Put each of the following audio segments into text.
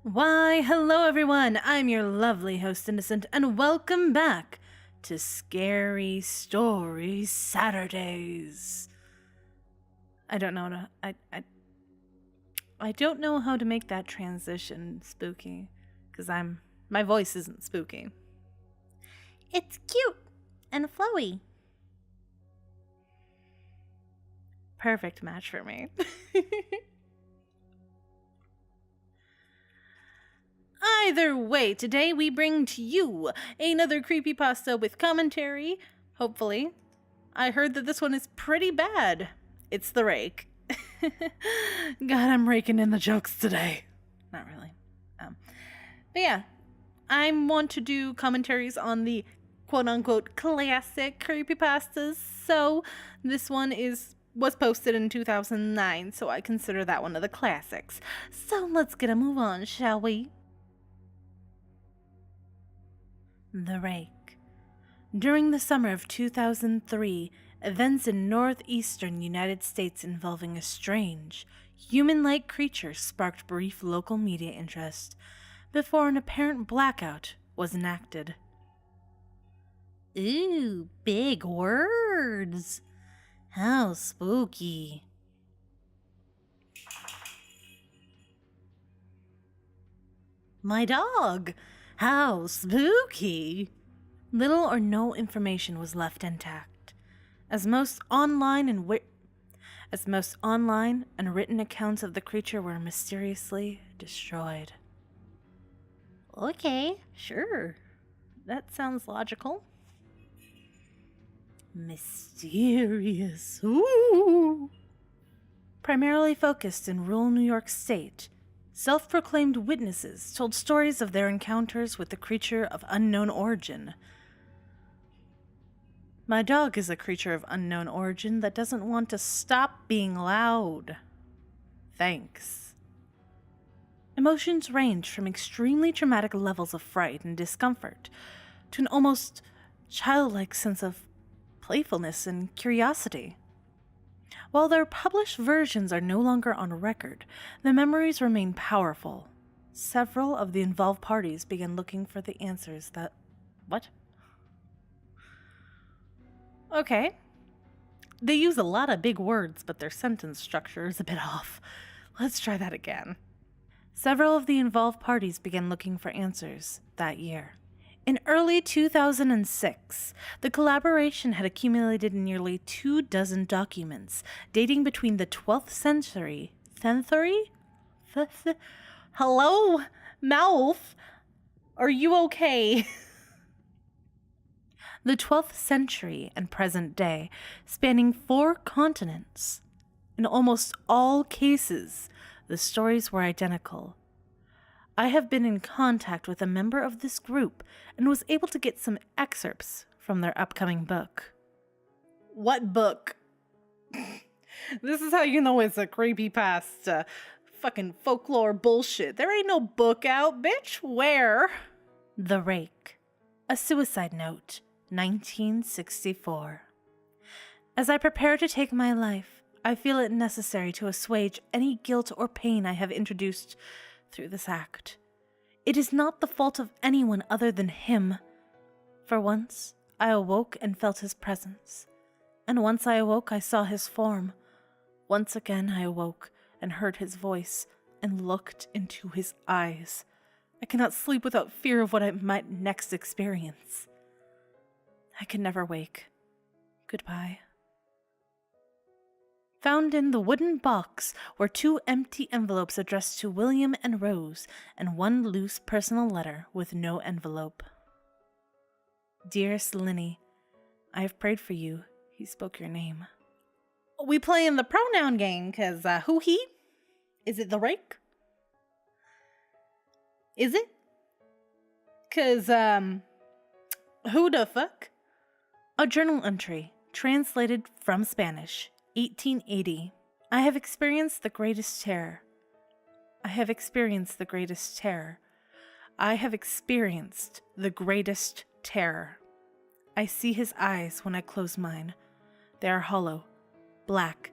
Why, hello everyone! I'm your lovely host, Innocent, and welcome back to Scary Story Saturdays. I don't know I don't know how to make that transition spooky, because my voice isn't spooky. It's cute and flowy. Perfect match for me. Either way, today we bring to you another creepypasta with commentary, hopefully. I heard that this one is pretty bad. It's the Rake. God, I'm raking in the jokes today. Not really. But yeah, I want to do commentaries on the quote-unquote classic creepypastas, so this one was posted in 2009, so I consider that one of the classics. So let's get a move on, shall we? The Rake. During the summer of 2003, events in northeastern United States involving a strange, human-like creature sparked brief local media interest before an apparent blackout was enacted. Ooh, big words. How spooky. My dog. How spooky. Little or no information was left intact, as most online and written accounts of the creature were mysteriously destroyed. Okay, sure. That sounds logical. Mysterious. Ooh. Primarily focused in rural New York State, self-proclaimed witnesses told stories of their encounters with the creature of unknown origin. My dog is a creature of unknown origin that doesn't want to stop being loud. Thanks. Emotions range from extremely traumatic levels of fright and discomfort to an almost childlike sense of playfulness and curiosity. While their published versions are no longer on record, the memories remain powerful. Several of the involved parties began looking for the answers that... What? Okay. They use a lot of big words, but their sentence structure is a bit off. Let's try that again. Several of the involved parties began looking for answers that year. In early 2006, the collaboration had accumulated nearly 24 documents dating between the 12th century. Hello, mouth? Are you okay? The 12th century and present day, spanning 4 continents. In almost all cases, the stories were identical. I have been in contact with a member of this group and was able to get some excerpts from their upcoming book. What book? This is how you know it's a creepypasta. Fucking folklore bullshit. There ain't no book out, bitch. Where? The Rake. A Suicide Note, 1964. As I prepare to take my life, I feel it necessary to assuage any guilt or pain I have introduced through this act. It is not the fault of anyone other than him. For once, I awoke and felt his presence. And once I awoke, I saw his form. Once again, I awoke and heard his voice and looked into his eyes. I cannot sleep without fear of what I might next experience. I can never wake. Goodbye. Found in the wooden box were 2 empty envelopes addressed to William and Rose, and 1 loose personal letter with no envelope. Dearest Linny, I have prayed for you. He spoke your name. We playing the pronoun game, cause who he? Is it the Rake? Is it? Cause who the fuck? A journal entry, translated from Spanish. 1880. I have experienced the greatest terror. I have experienced the greatest terror. I have experienced the greatest terror. I see his eyes when I close mine. They are hollow, black.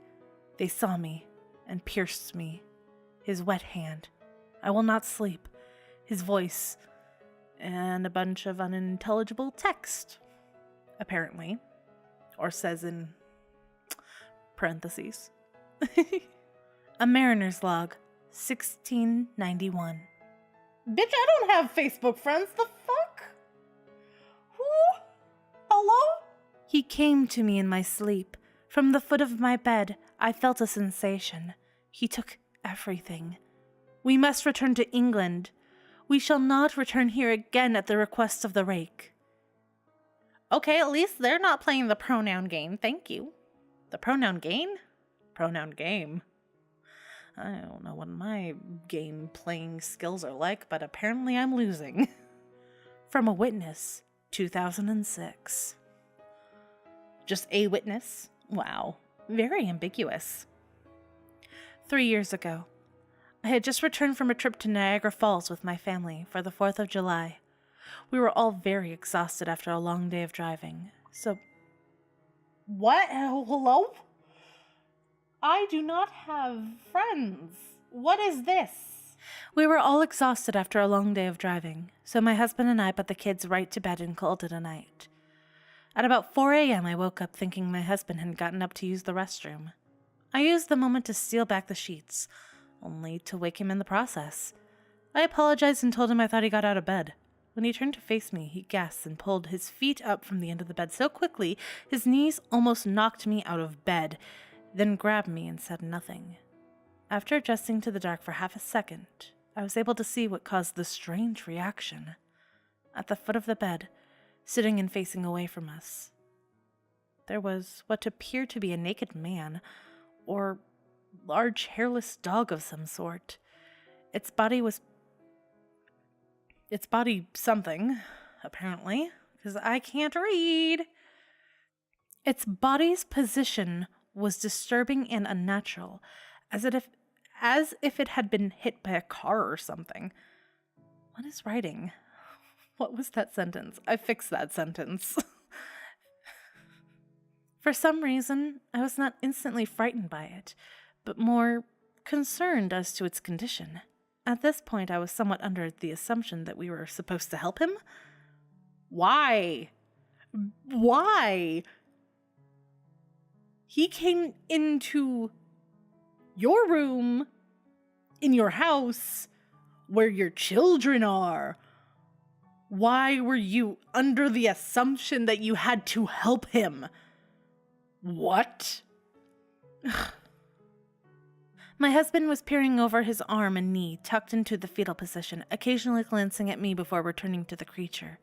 They saw me and pierced me. His wet hand. I will not sleep. his voice, and a bunch of unintelligible text, apparently. Or says in parentheses. A mariner's log, 1691. Bitch, I don't have Facebook friends. The fuck? Who? Hello? He came to me in my sleep. From the foot of my bed, I felt a sensation. He took everything. We must return to England. We shall not return here again at the request of the Rake. Okay, at least they're not playing the pronoun game. Thank you. The pronoun game? Pronoun game. I don't know what my game playing skills are like, but apparently I'm losing. From a witness, 2006. Just a witness? Wow. Very ambiguous. 3 years ago, I had just returned from a trip to Niagara Falls with my family for the 4th of July. We were all very exhausted after a long day of driving, so... What? Hello? I do not have friends. What is this? We were all exhausted after a long day of driving, so my husband and I put the kids right to bed and called it a night. At about 4 a.m., I woke up thinking my husband had gotten up to use the restroom. I used the moment to steal back the sheets, only to wake him in the process. I apologized and told him I thought he got out of bed. When he turned to face me, he gasped and pulled his feet up from the end of the bed so quickly his knees almost knocked me out of bed, then grabbed me and said nothing. After adjusting to the dark for half a second, I was able to see what caused the strange reaction. At the foot of the bed, sitting and facing away from us, there was what appeared to be a naked man, or large hairless dog of some sort. Its body something, apparently, because I can't read. Its body's position was disturbing and unnatural, as if it had been hit by a car or something. What is writing? What was that sentence? I fixed that sentence. For some reason, I was not instantly frightened by it, but more concerned as to its condition. At this point, I was somewhat under the assumption that we were supposed to help him. Why? Why? He came into your room, in your house, where your children are. Why were you under the assumption that you had to help him? What? My husband was peering over his arm and knee, tucked into the fetal position, occasionally glancing at me before returning to the creature.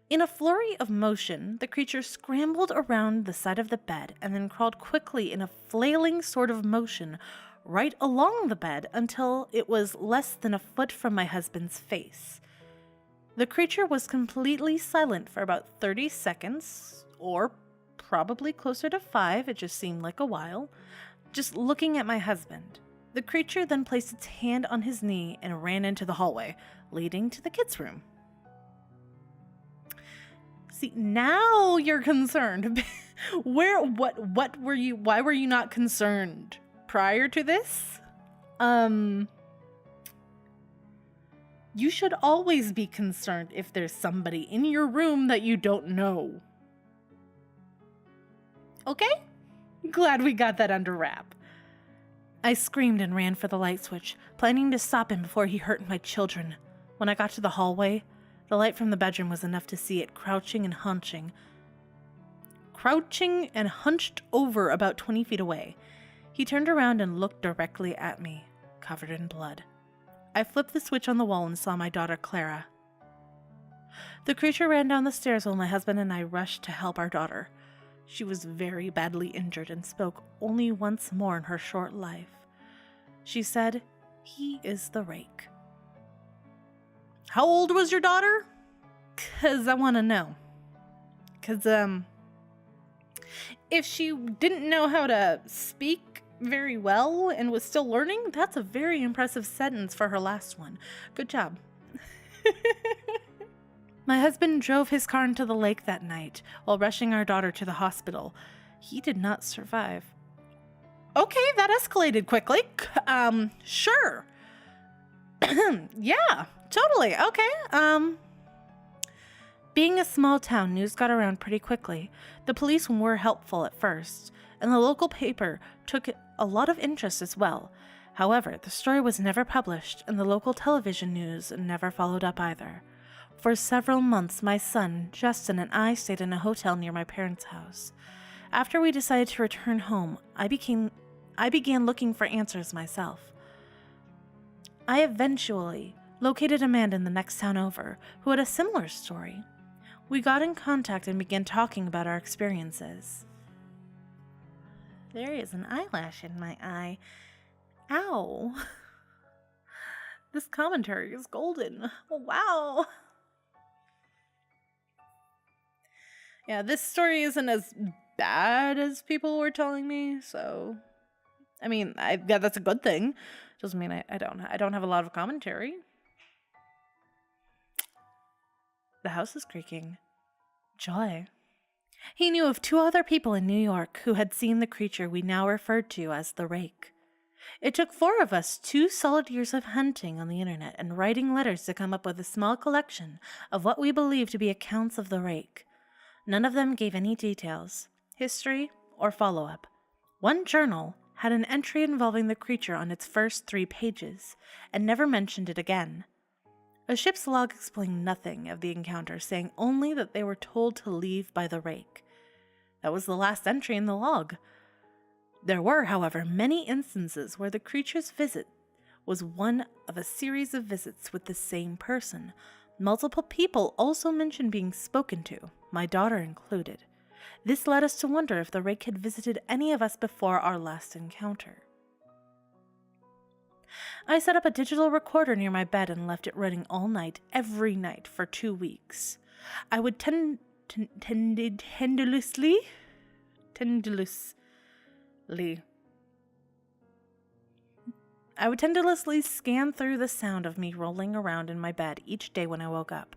In a flurry of motion, the creature scrambled around the side of the bed and then crawled quickly in a flailing sort of motion right along the bed until it was less than a foot from my husband's face. The creature was completely silent for about 30 seconds, or probably closer to 5, it just seemed like a while, just looking at my husband. The creature then placed its hand on his knee and ran into the hallway, leading to the kids' room. See, now you're concerned. What were you, why were you not concerned prior to this? You should always be concerned if there's somebody in your room that you don't know. Okay? Glad we got that under wrap. I screamed and ran for the light switch, planning to stop him before he hurt my children. When I got to the hallway, the light from the bedroom was enough to see it crouching and hunched over about 20 feet away. He turned around and looked directly at me, covered in blood. I flipped the switch on the wall and saw my daughter Clara. The creature ran down the stairs while my husband and I rushed to help our daughter. She was very badly injured and spoke only once more in her short life. She said, "He is the Rake." How old was your daughter? 'Cause I want to know. 'Cause, if she didn't know how to speak very well and was still learning, that's a very impressive sentence for her last one. Good job. My husband drove his car into the lake that night while rushing our daughter to the hospital. He did not survive. Okay, that escalated quickly. Sure. Yeah, totally. Okay. Being a small town, news got around pretty quickly. The police were helpful at first, and the local paper took a lot of interest as well. However, the story was never published, and the local television news never followed up either. For several months, my son, Justin, and I stayed in a hotel near my parents' house. After we decided to return home, I began looking for answers myself. I eventually located a man in the next town over who had a similar story. We got in contact and began talking about our experiences. There is an eyelash in my eye. Ow. This commentary is golden. Oh, wow. Yeah, this story isn't as bad as people were telling me, so... I mean, yeah, that's a good thing. Doesn't mean I don't have a lot of commentary. The house is creaking. Joy. He knew of 2 other people in New York who had seen the creature we now referred to as the Rake. It took 4 of us 2 solid years of hunting on the internet and writing letters to come up with a small collection of what we believe to be accounts of the Rake. None of them gave any details, history, or follow-up. One journal had an entry involving the creature on its first 3 pages, and never mentioned it again. A ship's log explained nothing of the encounter, saying only that they were told to leave by the Rake. That was the last entry in the log. There were, however, many instances where the creature's visit was one of a series of visits with the same person. Multiple people also mentioned being spoken to, my daughter included. This led us to wonder if the Rake had visited any of us before our last encounter. I set up a digital recorder near my bed and left it running all night, every night, for 2 weeks. I would tenderlessly scan through the sound of me rolling around in my bed each day when I woke up.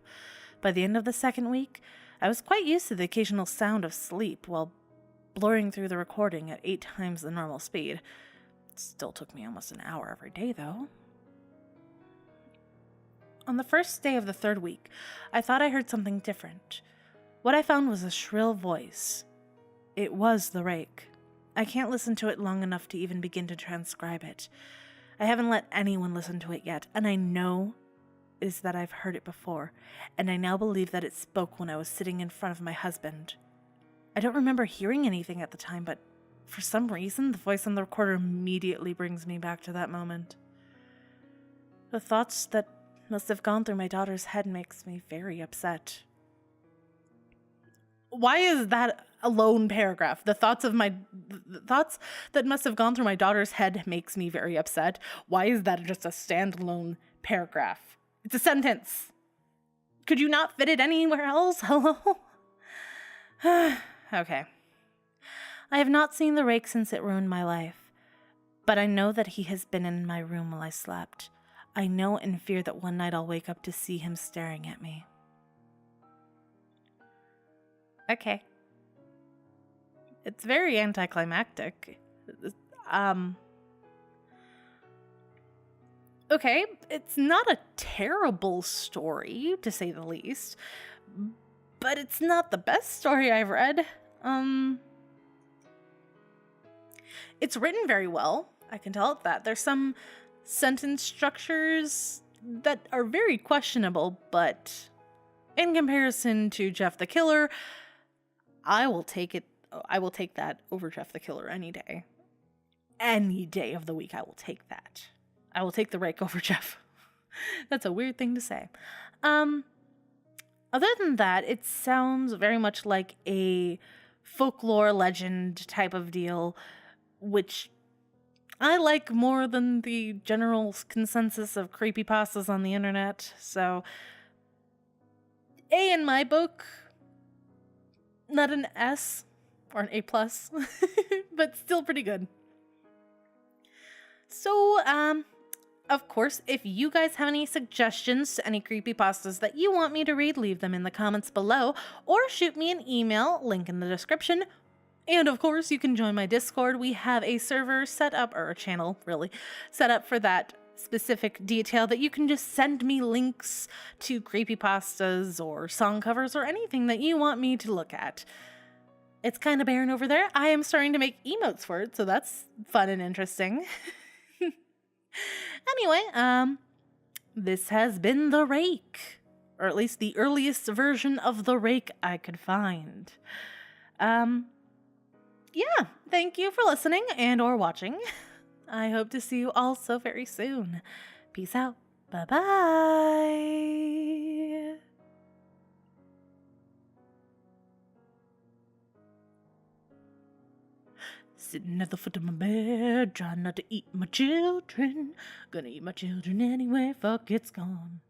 By the end of the 2nd week, I was quite used to the occasional sound of sleep while blurring through the recording at 8 times the normal speed. It still took me almost an hour every day, though. On the first day of the 3rd week, I thought I heard something different. What I found was a shrill voice. It was the Rake. I can't listen to it long enough to even begin to transcribe it. I haven't let anyone listen to it yet, and I know is that I've heard it before, and I now believe that it spoke when I was sitting in front of my husband. I don't remember hearing anything at the time, but for some reason, the voice on the recorder immediately brings me back to that moment. The thoughts that must have gone through my daughter's head makes me very upset. Why is that a lone paragraph? The thoughts that must have gone through my daughter's head makes me very upset. Why is that just a standalone paragraph? It's a sentence. Could you not fit it anywhere else? Hello? Okay. I have not seen the Rake since it ruined my life, but I know that he has been in my room while I slept. I know and fear that one night I'll wake up to see him staring at me. Okay. It's very anticlimactic. Okay, it's not a terrible story, to say the least, but it's not the best story I've read. It's written very well, I can tell it that. There's some sentence structures that are very questionable, but in comparison to Jeff the Killer, I will take that over Jeff the Killer any day. Any day of the week, I will take that. I will take the Rake over Jeff. That's a weird thing to say. Other than that, it sounds very much like a folklore legend type of deal, which I like more than the general consensus of creepypastas on the internet. So, A in my book, not an S or an A+, but still pretty good. So, of course, if you guys have any suggestions to any creepypastas that you want me to read, leave them in the comments below, or shoot me an email, link in the description. And of course, you can join my Discord. We have a server set up, or a channel, really, set up for that specific detail that you can just send me links to creepypastas or song covers or anything that you want me to look at. It's kind of barren over there. I am starting to make emotes for it, so that's fun and interesting. Anyway, this has been the Rake, or at least the earliest version of the Rake I could find. Yeah, thank you for listening and or watching. I hope to see you all so very soon. Peace out. Bye-bye. Sitting at the foot of my bed, trying not to eat my children. Gonna eat my children anyway, fuck, it's gone.